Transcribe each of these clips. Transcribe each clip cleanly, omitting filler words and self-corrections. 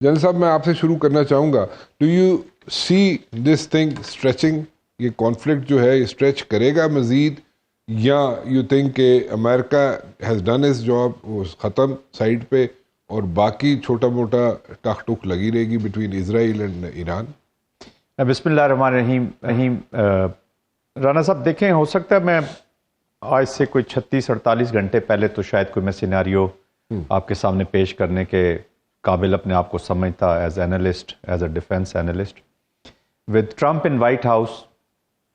General صاحب میں آپ سے شروع کرنا چاہوں گا, do you see this thing stretching, یہ کانفلکٹ جو ہے یہ اسٹریچ کرے گا مزید, یا یو تھنک کہ امریکہ ہیز ڈن ہز جاب, وہ ختم سائڈ پہ, اور باقی چھوٹا موٹا ٹاک ٹوک لگی رہے گی بٹوین اسرائیل اینڈ ایران؟ بسم اللہ الرحمن الرحیم. رانا صاحب دیکھیں, ہو سکتا ہے میں آج سے کوئی 36-48 گھنٹے پہلے تو شاید کوئی میں سیناریو آپ کے سامنے پیش کرنے کے قابل اپنے آپ کو سمجھتا as analyst, as a defence analyst. With Trump in White House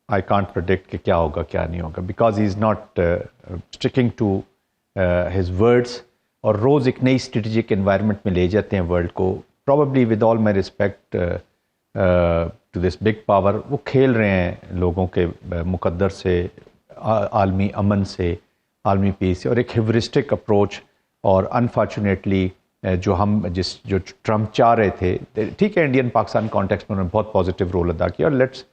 I can't predict کہ کیا ہوگا کیا نہیں ہوگا, because he is not sticking to his words, اور روز ایک نئی اسٹریٹجک انوائرمنٹ میں لے جاتے ہیں ورلڈ کو. Probably with all my respect to this big power, وہ کھیل رہے ہیں لوگوں کے مقدر سے, عالمی امن سے, عالمی پیس سے, اور ایک ہیورسٹک اپروچ. اور انفارچونیٹلی جو ٹرمپ چاہ رہے تھے, ٹھیک ہے انڈین پاکستان کانٹیکسٹ میں انہوں نے بہت پازیٹیو رول ادا کیا, اور لیٹس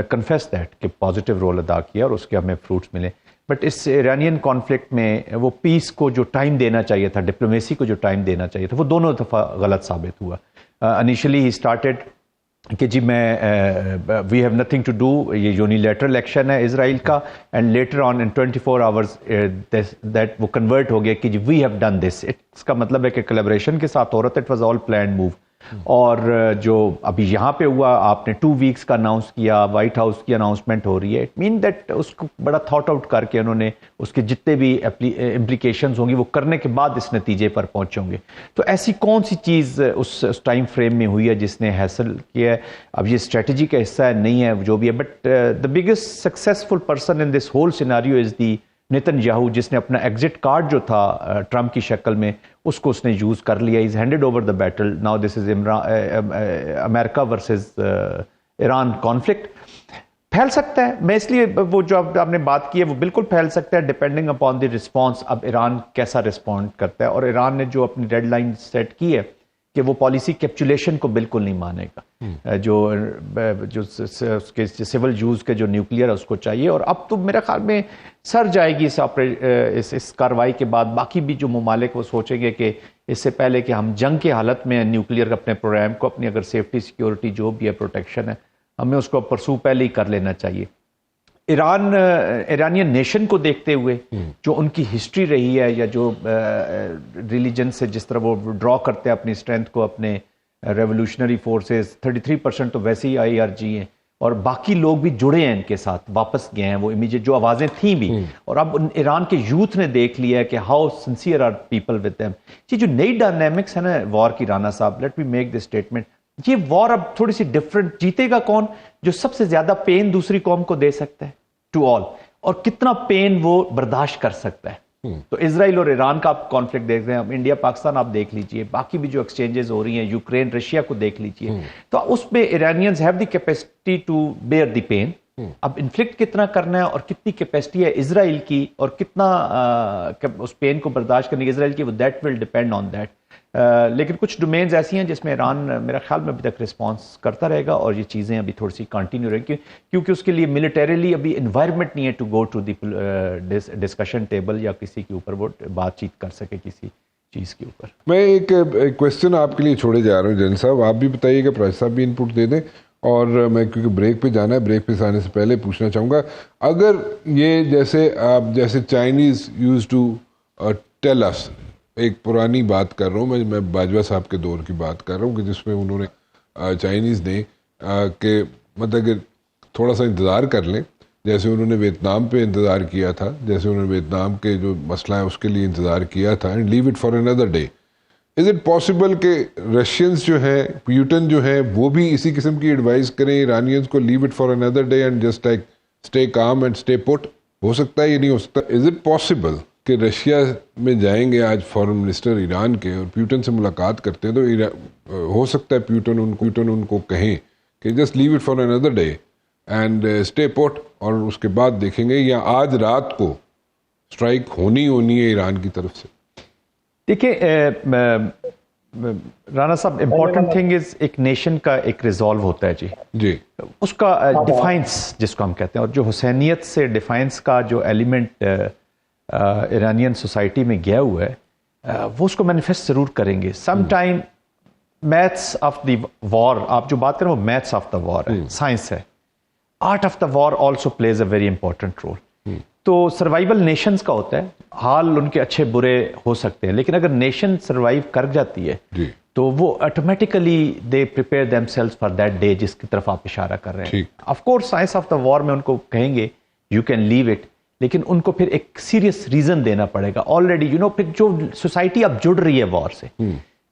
کنفیس دیٹ کہ پازیٹیو رول ادا کیا اور اس کے ہمیں فروٹس ملے. بٹ اس ایرانین کانفلکٹ میں وہ پیس کو جو ٹائم دینا چاہیے تھا, ڈپلومیسی کو جو ٹائم دینا چاہیے تھا, وہ دونوں دفعہ غلط ثابت ہوا. انیشلی ہی اسٹارٹیڈ کہ جی میں we have nothing to do, یہ یونیلیٹرل ایکشن ہے اسرائیل کا, and later on in 24 hours that وہ کنورٹ ہو گیا کہ جی وی ہیو ڈن دس. اس کا مطلب ہے کہ کولیبریشن کے ساتھ ہو رہا تھا, it was all planned move. اور جو ابھی یہاں پہ ہوا, آپ نے 2 ویکس کا اناؤنس کیا, وائٹ ہاؤس کی اناؤنسمنٹ ہو رہی ہے, اٹ مین دیٹ اس کو بڑا تھاٹ آؤٹ کر کے انہوں نے اس کے جتنے بھی امپلیکیشنز ہوں گی وہ کرنے کے بعد اس نتیجے پر پہنچے ہوں گے. تو ایسی کون سی چیز اس ٹائم فریم میں ہوئی ہے جس نے حاصل کیا ہے؟ اب یہ اسٹریٹجی کا حصہ ہے نہیں ہے جو بھی ہے, but the biggest successful person in this whole scenario is the Nitin Yahoo, جس نے اپنا ایگزٹ کارڈ جو تھا ٹرمپ کی شکل میں اس کو اس نے یوز کر لیا. Is handed over the battle now. This is America versus Iran conflict. پھیل سکتا ہے, میں اس لیے وہ جو آپ نے بات کی ہے وہ بالکل پھیل سکتا ہے, ڈپینڈنگ اپان دی رسپانس. اب ایران کیسا رسپونڈ کرتا ہے, اور ایران نے جو اپنی ڈیڈ لائن سیٹ کی ہے کہ وہ پالیسی کیپچولیشن کو بالکل نہیں مانے گا, جو اس کے سول یوز کے جو نیوکلیئر ہے اس کو چاہیے. اور اب تو میرے خیال میں سر جائے گی اس کارروائی کے بعد. باقی بھی جو ممالک وہ سوچیں گے کہ اس سے پہلے کہ ہم جنگ کی حالت میں نیوکلیئر اپنے پروگرام کو, اپنی اگر سیفٹی سیکیورٹی جو بھی ہے پروٹیکشن ہے, ہمیں اس کو پرسو پہلے ہی کر لینا چاہیے. ایرانین نیشن کو دیکھتے ہوئے جو ان کی ہسٹری رہی ہے, یا جو ریلیجن سے جس طرح وہ ڈرا کرتے ہیں اپنی اسٹرینتھ کو, اپنے ریولوشنری فورسز 33% تو ویسے ہی IRG ہیں, اور باقی لوگ بھی جڑے ہیں ان کے ساتھ, واپس گئے ہیں وہ امیجیٹ جو آوازیں تھیں بھی. اور اب ایران کے یوتھ نے دیکھ لیا ہے کہ how sincere are people with them. یہ جو نئی ڈائنامکس ہے نا وار کی, رانا صاحب let me make this statement, یہ وار اب تھوڑی سی ڈفرنٹ. جیتے گا کون؟ جو سب سے زیادہ پین دوسری قوم کو دے سکتا ہے, ٹو آل, اور کتنا پین وہ برداشت کر سکتا ہے. تو اسرائیل اور ایران کا آپ کانفلکٹ دیکھ رہے ہیں, انڈیا پاکستان آپ دیکھ لیجئے, باقی بھی جو ایکسچینجز ہو رہی ہیں, یوکرین رشیا کو دیکھ لیجئے, تو اس میں Iranians have the capacity to bear the pain. اب انفلکٹ کتنا کرنا ہے اور کتنی کیپیسٹی ہے اسرائیل کی, اور کتنا اس پین کو برداشت کرنے کی اسرائیل کی, وہ that will depend on that. لیکن کچھ ڈومینز ایسی ہیں جس میں ایران میرا خیال میں ابھی تک رسپانس کرتا رہے گا, اور یہ چیزیں ابھی تھوڑی سی کنٹینیو رہیں گی, کیونکہ اس کے لیے ملٹریلی ابھی انوائرمنٹ نہیں ہے to go to the discussion table, یا کسی کے اوپر وہ بات چیت کر سکے کسی چیز کے اوپر. میں ایک کویسچن آپ کے لیے چھوڑے جا رہا ہوں جن صاحب, آپ بھی بتائیے گا, پراج صاحب بھی انپٹ دے دیں, اور میں کیونکہ بریک پہ جانا ہے, بریک پہ جانے سے پہلے پوچھنا چاہوں گا, اگر یہ جیسے Chinese use to tell us, ایک پرانی بات کر رہا ہوں میں باجوہ صاحب کے دور کی بات کر رہا ہوں, کہ جس میں انہوں نے چائنیز نے کہ مطلب کہ تھوڑا سا انتظار کر لیں, جیسے انہوں نے ویتنام پہ انتظار کیا تھا, جیسے انہوں نے ویتنام کے جو مسئلہ ہے اس کے لیے انتظار کیا تھا, and leave it for another day. Is it possible کہ رشینز جو ہیں, پیوٹن جو ہیں, وہ بھی اسی قسم کی ایڈوائز کریں ایرانینز کو, leave it for another day and just like stay calm and stay put? ہو سکتا ہے یہ نہیں ہو سکتا؟ از اٹ پاسبل کہ رشیا میں جائیں گے آج فارن منسٹر ایران کے, اور پیوٹن سے ملاقات کرتے ہیں, تو ہو سکتا ہے پیوٹن ان کو کہیں کہ just leave it for another day and stay put, اور اس کے بعد دیکھیں گے, یا آج رات کو اسٹرائک ہونی ہے ایران کی طرف سے؟ دیکھیں رانا صاحب, امپورٹنٹ تھنگ از ایک نیشن کا ایک ریزالو ہوتا ہے جی, اس کا ڈیفائنس جس کو ہم کہتے ہیں, اور جو حسینیت سے ڈیفائنس کا جو ایلیمنٹ ایرانین سوسائٹی میں گیا ہوا ہے, وہ اس کو مینیفیسٹ ضرور کریں گے. Some time myths of the war, آپ جو بات کریں وہ میتھس آف دا وار ہے، سائنس ہے. Art of the war also plays a very important role. تو سروائیول نیشنز کا ہوتا ہے، حال ان کے اچھے برے ہو سکتے ہیں، لیکن اگر نیشن سروائیو کر جاتی ہے تو وہ automatically they prepare them sales for that day جس کی طرف آپ اشارہ کر رہے ہیں. Of course science of the war میں ان کو کہیں گے یو کین لیو اٹ، لیکن ان کو پھر ایک سیریس ریزن دینا پڑے گا. آلریڈی پھر جو سوسائٹی اب جڑ رہی ہے وار سے،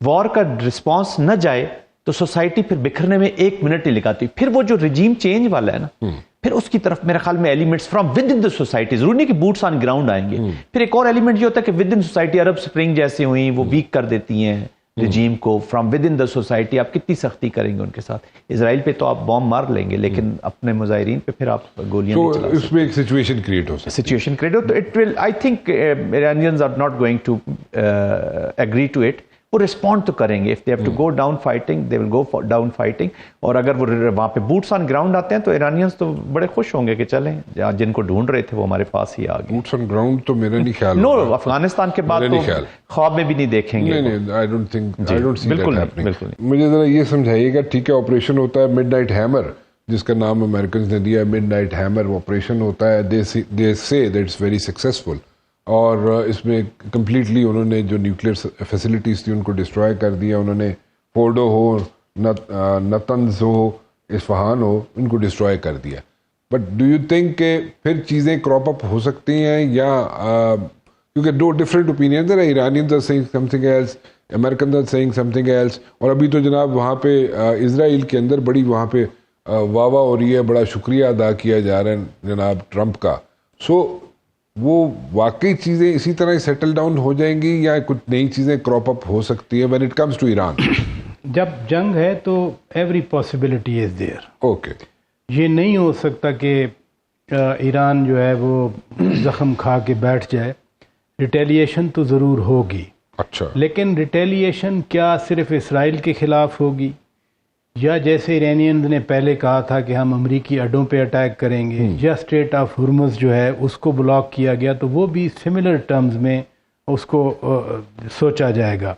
وار کا رسپانس نہ جائے تو سوسائٹی پھر بکھرنے میں 1 منٹ نہیں لگاتی. پھر وہ جو رجیم چینج والا ہے نا، پھر اس کی طرف میرے خیال میں elements from with in the society, ضروری نہیں کہ بوٹس آن گراؤنڈ آئیں گے. پھر ایک اور ایلیمنٹ یہ ہوتا ہے کہ with in society Arab spring جیسے ہوئی وہ ویک کر دیتی ہیں رجیم کو from with in the society. آپ کتنی سختی کریں گے ان کے ساتھ؟ اسرائیل پہ تو آپ بام مار لیں گے، لیکن اپنے مظاہرین پہ پھر آپ گولیاں نہیں چلا سکتے. اس میں ایک سچویشن کریٹ ہو سکتی ہے. سچویشن کریٹ ہو تو it will, I think Iranians are not going to agree to it. وہ رسپونڈ تو کریں گے. If they have to go down fighting they will go down fighting. اور اگر وہ وہاں پہ بوٹس آن گراؤنڈ آتے ہیں تو ایرانیئنز تو بڑے خوش ہوں گے کہ چلیں جن کو ڈھونڈ رہے تھے وہ ہمارے پاس ہی آ گئے. بوٹس آن گراؤنڈ تو میرا نہیں خیال. نو، افغانستان کے بعد تو خواب میں بھی نہیں دیکھیں گے. نہیں، I don't think, I don't see that بالکل ہیپننگ. بالکل. مجھے ذرا یہ سمجھائیے گا، ٹھیک ہے آپریشن ہوتا ہے مڈ نائٹ ہیمر، جس کا نام امریکنز نے دیا ہے مڈ نائٹ ہیمر. آپریشن ہوتا ہے، دے سے دیٹ اٹس ویری سکسیزفل، اور اس میں کمپلیٹلی انہوں نے جو نیوکلیئر فیسلٹیز تھی ان کو ڈسٹرائے کر دیا. انہوں نے فورڈو ہو، نتنز ہو، اصفہان ہو، ان کو ڈسٹرائے کر دیا. بٹ ڈو یو تھنک کہ پھر چیزیں کراپ اپ ہو سکتی ہیں، یا کیونکہ دو ڈفرینٹ اوپینینز ہیں، Iranis are saying something else, Americans are saying something else. اور ابھی تو جناب وہاں پہ اسرائیل کے اندر بڑی وہاں پہ واہ واہ ہو رہی ہے، بڑا شکریہ ادا کیا جا رہا ہے جناب ٹرمپ کا. سو وہ واقعی چیزیں اسی طرح سیٹل ڈاؤن ہو جائیں گی، یا کچھ نئی چیزیں کراپ اپ ہو سکتی ہیں when it comes to Iran? جب جنگ ہے تو every possibility is there. Okay. یہ نہیں ہو سکتا کہ ایران جو ہے وہ زخم کھا کے بیٹھ جائے. ریٹیلیشن تو ضرور ہوگی. اچھا. لیکن ریٹیلیشن کیا صرف اسرائیل کے خلاف ہوگی، یا جیسے ایرانیئنز نے پہلے کہا تھا کہ ہم امریکی اڈوں پہ اٹیک کریں گے، یا اسٹریٹ آف ہرمز جو ہے اس کو بلاک کیا گیا تو وہ بھی سملر ٹرمز میں اس کو سوچا جائے گا.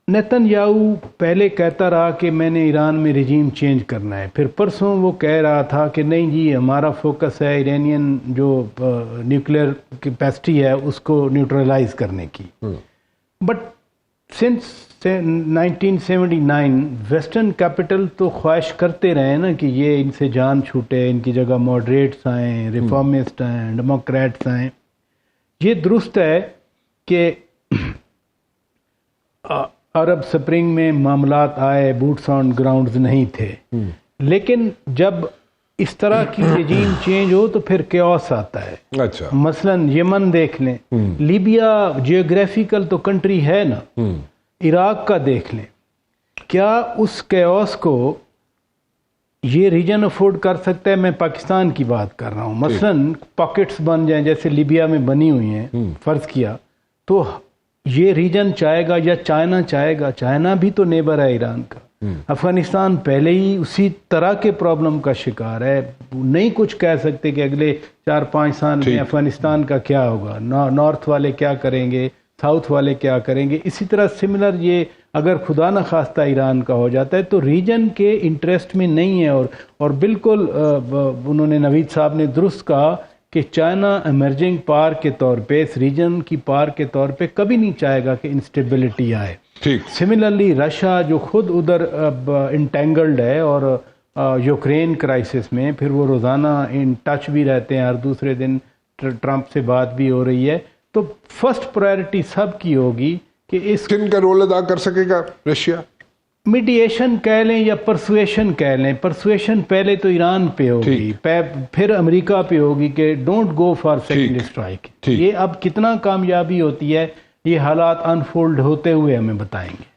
نیتن یاہو پہلے کہتا رہا کہ میں نے ایران میں رجیم چینج کرنا ہے، پھر پرسوں وہ کہہ رہا تھا کہ نہیں جی ہمارا فوکس ہے ایرانین جو نیوکلیئر کیپیسٹی ہے اس کو نیوٹرلائز کرنے کی. بٹ سنس 1979 ویسٹرن کیپٹل تو خواہش کرتے رہے نا کہ یہ ان سے جان چھوٹے، ان کی جگہ ماڈریٹس آئیں، ریفارمسٹ آئیں، ڈیموکریٹس آئیں. یہ درست ہے کہ عرب سپرنگ میں معاملات آئے، بوٹس آن گراؤنڈز نہیں تھے، لیکن جب اس طرح کی رجیم چینج ہو تو پھر کیوس آتا ہے. اچھا. مثلا یمن دیکھ لیں، لیبیا جیوگرافیکل تو کنٹری ہے نا، عراق کا دیکھ لیں. کیا اس کیوس کو یہ ریجن افورڈ کر سکتا ہے؟ میں پاکستان کی بات کر رہا ہوں. مثلا پاکٹس بن جائیں جیسے لیبیا میں بنی ہوئی ہیں، فرض کیا تو یہ ریجن چاہے گا یا چائنا چاہے گا؟ چائنا بھی تو نیبر ہے ایران کا. افغانستان پہلے ہی اسی طرح کے پرابلم کا شکار ہے. نہیں کچھ کہہ سکتے کہ اگلے 4-5 سال میں افغانستان کا کیا ہوگا، نارتھ والے کیا کریں گے، ساؤتھ والے کیا کریں گے. اسی طرح سملر یہ اگر خدا نہ خواستہ ایران کا ہو جاتا ہے تو ریجن کے انٹرسٹ میں نہیں ہے. اور بالکل انہوں نے نوید صاحب نے درست کہا کہ چائنا ایمرجنگ پاور کے طور پہ، اس ریجن کی پاور کے طور پہ کبھی نہیں چاہے گا کہ انسٹیبلٹی آئے. سملرلی رشیا جو خود ادھر انٹینگلڈ ہے اور یوکرین کرائسس میں، پھر وہ روزانہ ان ٹچ بھی رہتے ہیں، ہر دوسرے دن ٹرمپ سے بات بھی ہو رہی ہے. تو فرسٹ پرائرٹی سب کی ہوگی کہ اس کن کا رول ادا کر سکے گا رشیا؟ میڈیشن کہہ لیں یا پرسویشن کہہ لیں. پرسویشن پہلے تو ایران پہ ہوگی، پھر امریکہ پہ ہوگی کہ don't go for second strike. یہ اب کتنا کامیابی ہوتی ہے یہ حالات انفولڈ ہوتے ہوئے ہمیں بتائیں گے.